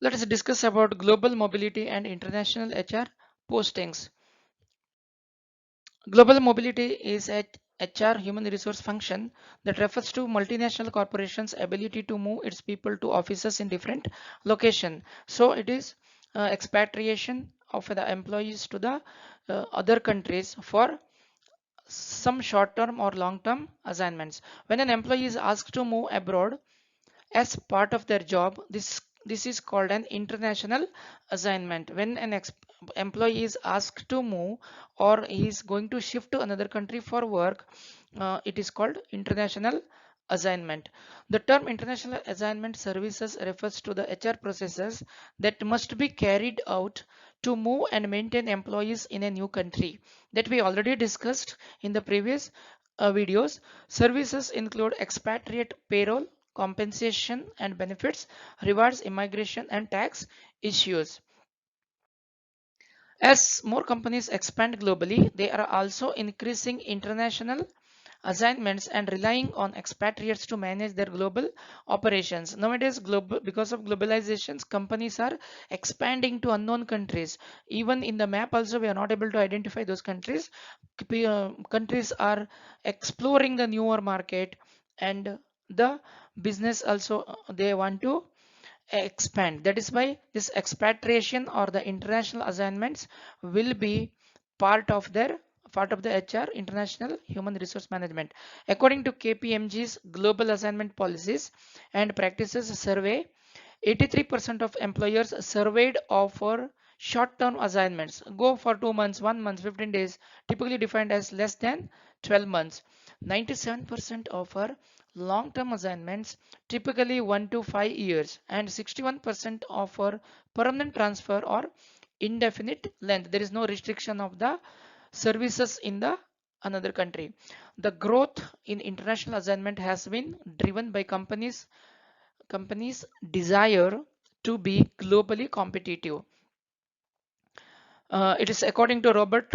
Let us discuss about global mobility and international HR postings. Global mobility is a HR human resource function that refers to multinational corporations' ability to move its people to offices in different location. So it is expatriation of the employees to the other countries for some short-term or long-term assignments. When an employee is asked to move abroad as part of their job, this is called an international assignment. When an employee is asked to move or he is going to shift to another country for work, it is called international assignment. The term international assignment services refers to the HR processes that must be carried out to move and maintain employees in a new country, that we already discussed in the previous videos. Services include expatriate payroll, compensation and benefits, rewards, immigration and tax issues. As more companies expand globally, they are also increasing international assignments and relying on expatriates to manage their global operations. Nowadays, because of globalizations, companies are expanding to unknown countries. Even in the map also, we are not able to identify those countries. Countries are exploring the newer market, and the business also they want to expand. That is why this expatriation or the international assignments will be part of their part of the HR, international human resource management. According to KPMG's global assignment policies and practices survey, 83% of employers surveyed offer short-term assignments. Go for 2 months, 1 month, 15 days, typically defined as less than 12 months. 97% offer long-term assignments, typically 1 to 5 years, and 61% offer permanent transfer or indefinite length. There is no restriction of the services in the another country. The growth in international assignment has been driven by companies desire to be globally competitive. It is according to Robert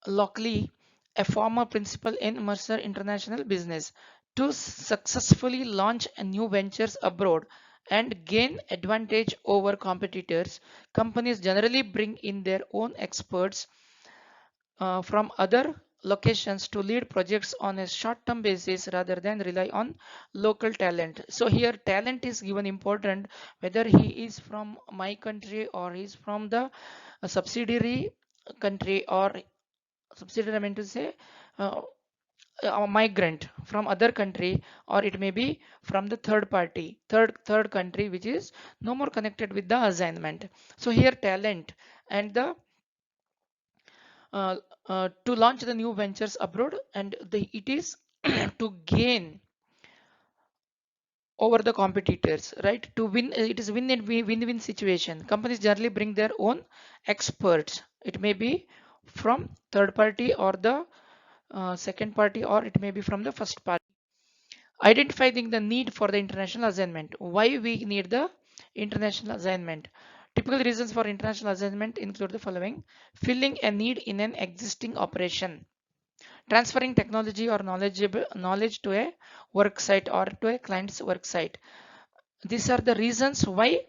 Lockley, a former principal in Mercer International Business. To successfully launch new ventures abroad and gain advantage over competitors, companies generally bring in their own experts from other locations to lead projects on a short-term basis rather than rely on local talent. So here talent is given important, whether he is from my country or he is from the subsidiary country, or subsidiary I mean to say uh, a migrant from other country, or it may be from the third party, third country, which is no more connected with the assignment. So here talent and the uh, to launch the new ventures abroad, and it is to gain over the competitors, right? To win, it is win and win-win situation. Companies generally bring their own experts. It may be from third party or the second party, or it may be from the first party. Identifying the need for the international assignment. Why we need the international assignment? Typical reasons for international assignment include the following: filling a need in an existing operation, transferring technology or knowledge to a work site or to a client's work site. These are the reasons why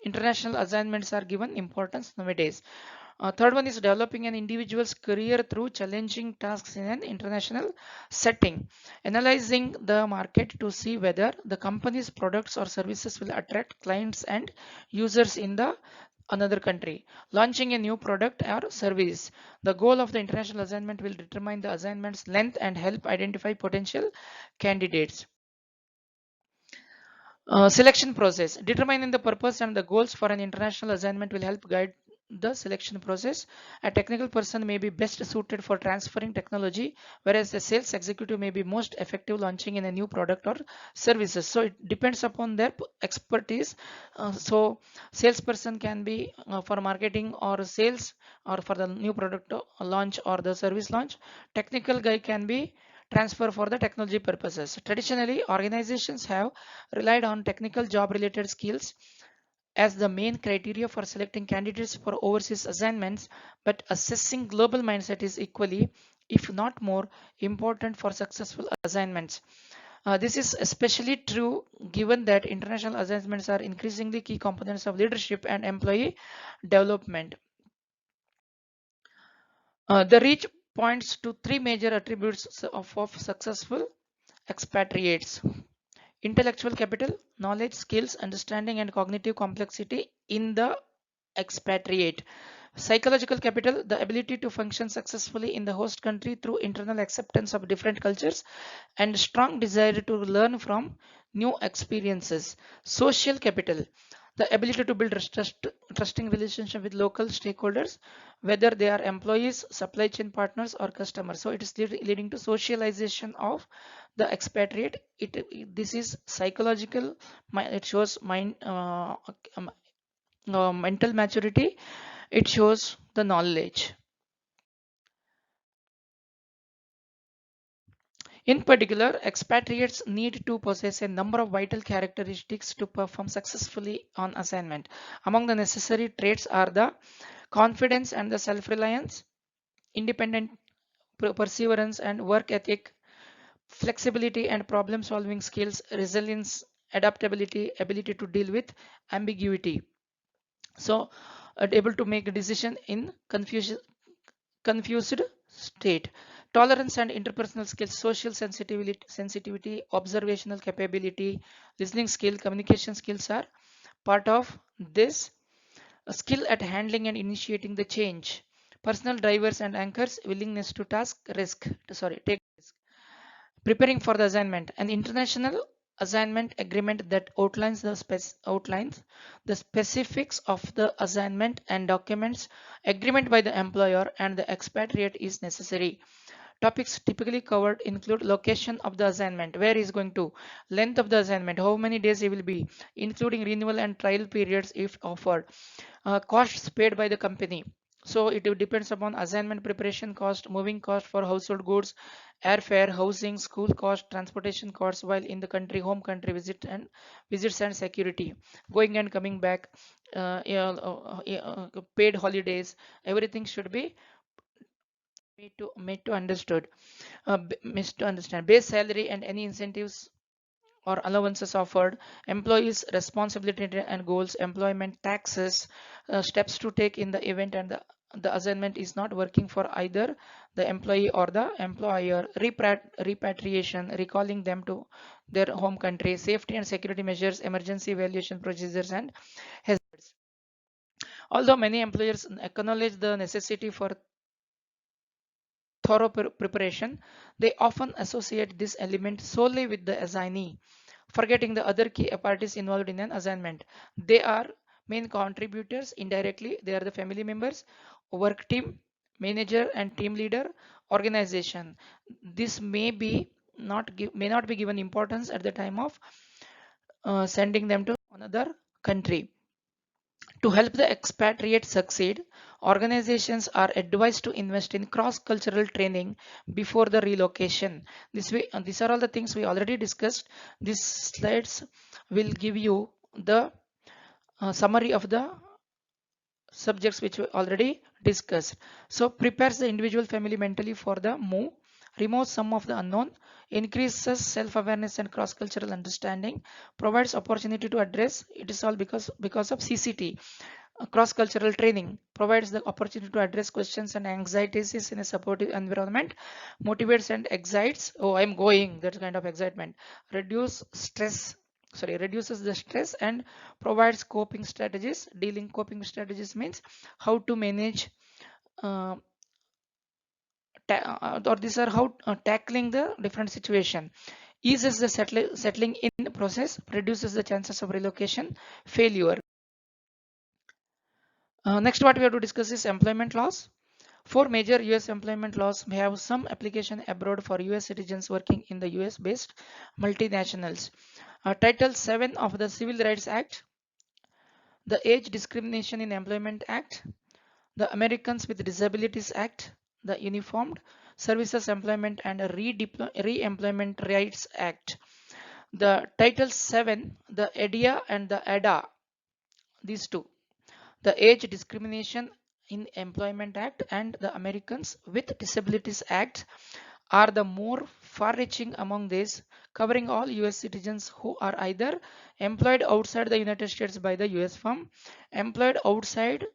international assignments are given importance nowadays. Third one is developing an individual's career through challenging tasks in an international setting, analyzing the market to see whether the company's products or services will attract clients and users in the another country, launching a new product or service. The goal of the international assignment will determine the assignment's length and help identify potential candidates. Selection process. Determining the purpose and the goals for an international assignment will help guide the selection process. A technical person may be best suited for transferring technology, whereas a sales executive may be most effective launching in a new product or services. So it depends upon their expertise. So salesperson can be for marketing or sales, or for the new product launch or the service launch. Technical guy can be transfer for the technology purposes. Traditionally, organizations have relied on technical job related skills as the main criteria for selecting candidates for overseas assignments, but assessing global mindset is equally, if not more, important for successful assignments. This is especially true given that international assignments are increasingly key components of leadership and employee development. The reach points to three major attributes of successful expatriates: intellectual capital, knowledge, skills, understanding, and cognitive complexity in the expatriate; psychological capital, the ability to function successfully in the host country through internal acceptance of different cultures and strong desire to learn from new experiences; social capital, the ability to build trusting relationship with local stakeholders, whether they are employees, supply chain partners, or customers. So it is leading to socialization of the expatriate. This is psychological. It shows um, mental maturity. It shows the knowledge. In particular, expatriates need to possess a number of vital characteristics to perform successfully on assignment. Among the necessary traits are the confidence and the self-reliance, independent perseverance and work ethic, flexibility and problem-solving skills, resilience, adaptability, ability to deal with ambiguity. So, able to make a decision in confused state. Tolerance and interpersonal skills, social sensitivity, observational capability, listening skill, communication skills are part of this. A skill at handling and initiating the change. Personal drivers and anchors, willingness to take risk. Preparing for the assignment. An international assignment agreement that outlines the specifics of the assignment and documents agreement by the employer and the expatriate is necessary. Topics typically covered include location of the assignment, where he is going to, length of the assignment, how many days he will be, including renewal and trial periods if offered, costs paid by the company. So it depends upon assignment preparation cost, moving cost for household goods, airfare, housing, school cost, transportation costs while in the country, home country visits and security, going and coming back, paid holidays, everything should be made to understood. Made to understand base salary and any incentives or allowances offered, employees responsibility and goals, employment taxes, steps to take in the event and the assignment is not working for either the employee or the employer, repatriation, recalling them to their home country, safety and security measures, emergency evaluation procedures and hazards. Although many employers acknowledge the necessity for thorough preparation, they often associate this element solely with the assignee, forgetting the other key parties involved in an assignment. They are main contributors indirectly. They are the family members, work team, manager and team leader, organization. This may not be given importance at the time of sending them to another country. To help the expatriate succeed, organizations are advised to invest in cross-cultural training before the relocation. These are all the things we already discussed. These slides will give you the summary of the subjects which we already discussed. So prepares the individual family mentally for the move, removes some of the unknown, increases self-awareness and cross-cultural understanding, provides opportunity to address. It is all because of CCT. Cross-cultural training provides the opportunity to address questions and anxieties in a supportive environment, motivates and excites. Oh, I'm going. That kind of excitement. Reduces the stress and provides coping strategies. Coping strategies means how to manage, uh, or these are how tackling the different situation. Eases the settling in process, reduces the chances of relocation failure. Next, what we have to discuss is employment laws. Four major US employment laws may have some application abroad for US citizens working in the US based multinationals. Title 7 of the Civil Rights Act, the Age Discrimination in Employment Act, the Americans with Disabilities Act, the Uniformed Services Employment and Re-employment Rights Act. The Title 7, the EDIA and the ADA, these two, the Age Discrimination in Employment Act and the Americans with Disabilities Act, are the more far-reaching among these, covering all US citizens who are either employed outside the United States by the US firm, employed outside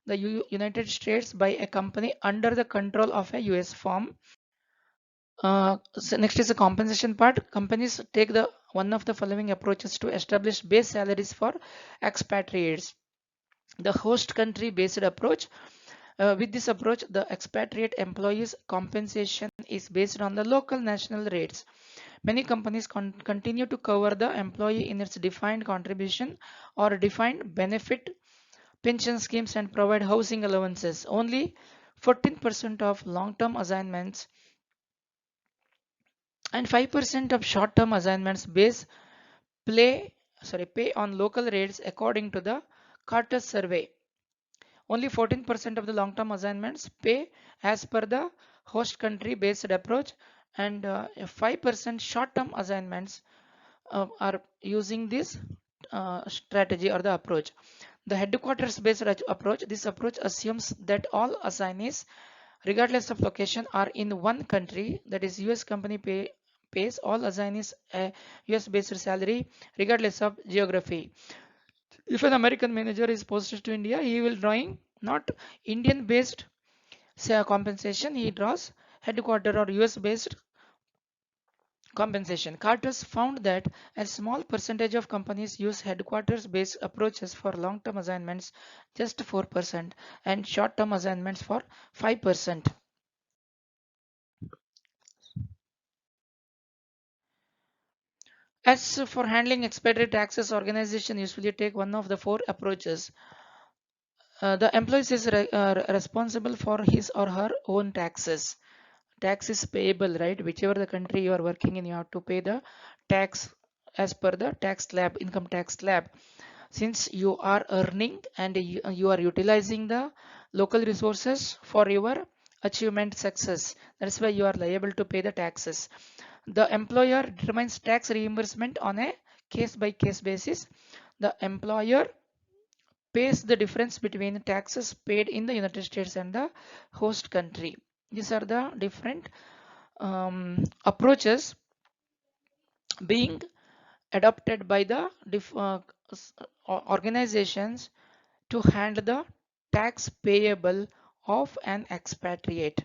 the United States by a company under the control of a US firm. So next is the compensation part. Companies take the one of the following approaches to establish base salaries for expatriates. The host country based approach. With this approach, the expatriate employees' compensation is based on the local national rates. Many companies continue to cover the employee in its defined contribution or defined benefit pension schemes and provide housing allowances. Only 14% of long-term assignments and 5% of short-term assignments pay on local rates according to the Carter survey. Only 14% of the long-term assignments pay as per the host country based approach, and 5% short-term assignments are using this strategy or the approach. The headquarters based approach, this approach assumes that all assignees, regardless of location, are in one country, that is US company pays all assignees a US based salary regardless of geography. If an American manager is posted to India, he will drawing not Indian based say compensation, he draws headquarter or US based compensation. Carter's found that a small percentage of companies use headquarters based approaches for long term assignments, just 4%, and short term assignments for 5%. As for handling expatriate taxes, organization usually take one of the four approaches. The employee is responsible for his or her own taxes. Tax is payable, right? Whichever the country you are working in, you have to pay the tax as per the tax slab, income tax slab. Since you are earning and you are utilizing the local resources for your achievement success, that's why you are liable to pay the taxes. The employer determines tax reimbursement on a case by case basis. The employer pays the difference between taxes paid in the United States and the host country. These are the different approaches being adopted by the organizations to handle the tax payable of an expatriate.